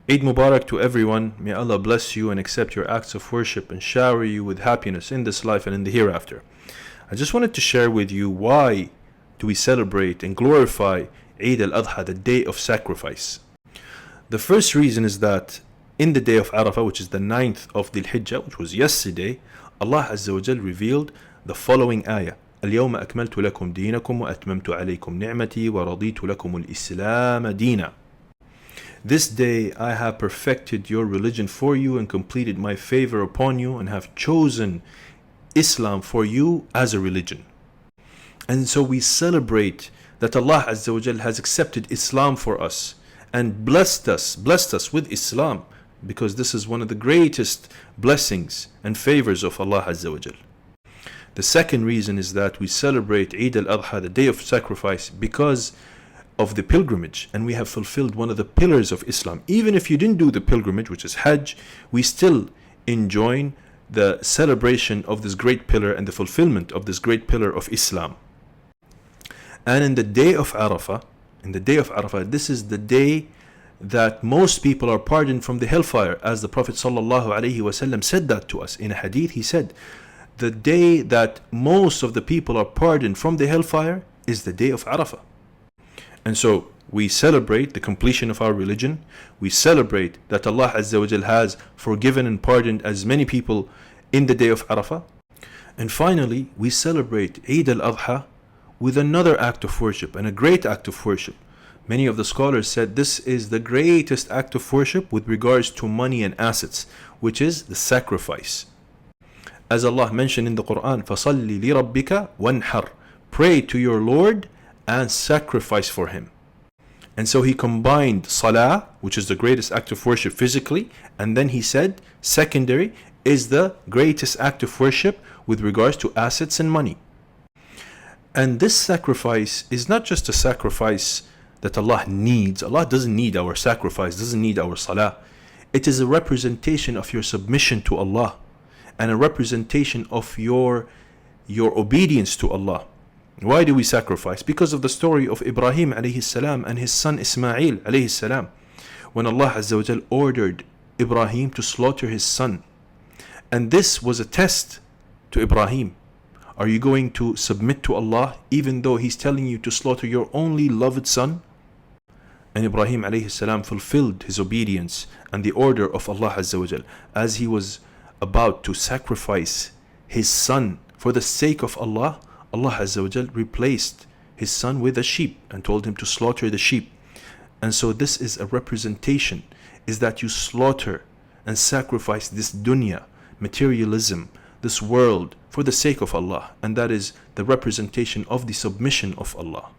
Eid Mubarak to everyone. May Allah bless you and accept your acts of worship and shower you with happiness in this life and in the hereafter. I just wanted to share with you why do we celebrate and glorify Eid Al Adha, the day of sacrifice. The first reason is that in the day of Arafah, which is the 9th of Dhul Hijjah, which was yesterday, Allah Azza wa Jal revealed the following ayah. اليوم أكملت لكم دينكم وأتممت عليكم نعمتي ورضيت لكم الإسلام دينا. This day I have perfected your religion for you and completed my favor upon you and have chosen Islam for you as a religion. And so we celebrate that Allah Azza wa Jal has accepted Islam for us and blessed us with Islam, because this is one of the greatest blessings and favors of Allah Azza wa Jal. The second reason is that we celebrate Eid Al Adha, the day of sacrifice, because of the pilgrimage, and we have fulfilled one of the pillars of Islam. Even if you didn't do the pilgrimage, which is Hajj, we still enjoy the celebration of this great pillar and the fulfillment of this great pillar of Islam. And in the day of Arafah, this is the day that most people are pardoned from the hellfire, as the Prophet ﷺ said that to us in a hadith. He said, the day that most of the people are pardoned from the hellfire is the day of Arafah. And so we celebrate the completion of our religion. We celebrate that Allah Azza wa Jal has forgiven and pardoned as many people in the day of Arafah. And finally, we celebrate Eid Al Adha with another act of worship, and a great act of worship. Many of the scholars said this is the greatest act of worship with regards to money and assets, which is the sacrifice. As Allah mentioned in the Quran, فَصَلِّ لِرَبِّكَ وَانْحَرْ, pray to your Lord and sacrifice for him. And so he combined salah, which is the greatest act of worship physically, and then he said secondary is the greatest act of worship with regards to assets and money. And this sacrifice is not just a sacrifice that Allah needs. Allah doesn't need our sacrifice, doesn't need our salah. It is a representation of your submission to Allah and a representation of your obedience to Allah. Why do we sacrifice? Because of the story of Ibrahim alayhi salam and his son Ismail alayhi salam, when Allah Azza wa Jal ordered Ibrahim to slaughter his son. And this was a test to Ibrahim. Are you going to submit to Allah even though He's telling you to slaughter your only loved son? And Ibrahim alayhi salam fulfilled his obedience and the order of Allah Azza wa Jal. As he was about to sacrifice his son for the sake of Allah, Allah Azza wa Jal replaced his son with a sheep and told him to slaughter the sheep. And so this is a representation, is that you slaughter and sacrifice this dunya, materialism, this world, for the sake of Allah. And that is the representation of the submission of Allah.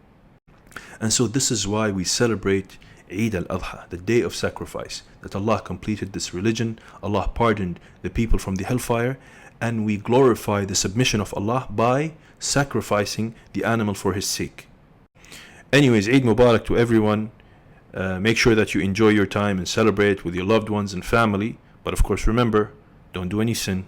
And so this is why we celebrate Eid Al Adha, the day of sacrifice, that Allah completed this religion, Allah pardoned the people from the hellfire, and we glorify the submission of Allah by sacrificing the animal for His sake. Anyways, Eid Mubarak to everyone. Make sure that you enjoy your time and celebrate with your loved ones and family. But of course, remember, don't do any sin.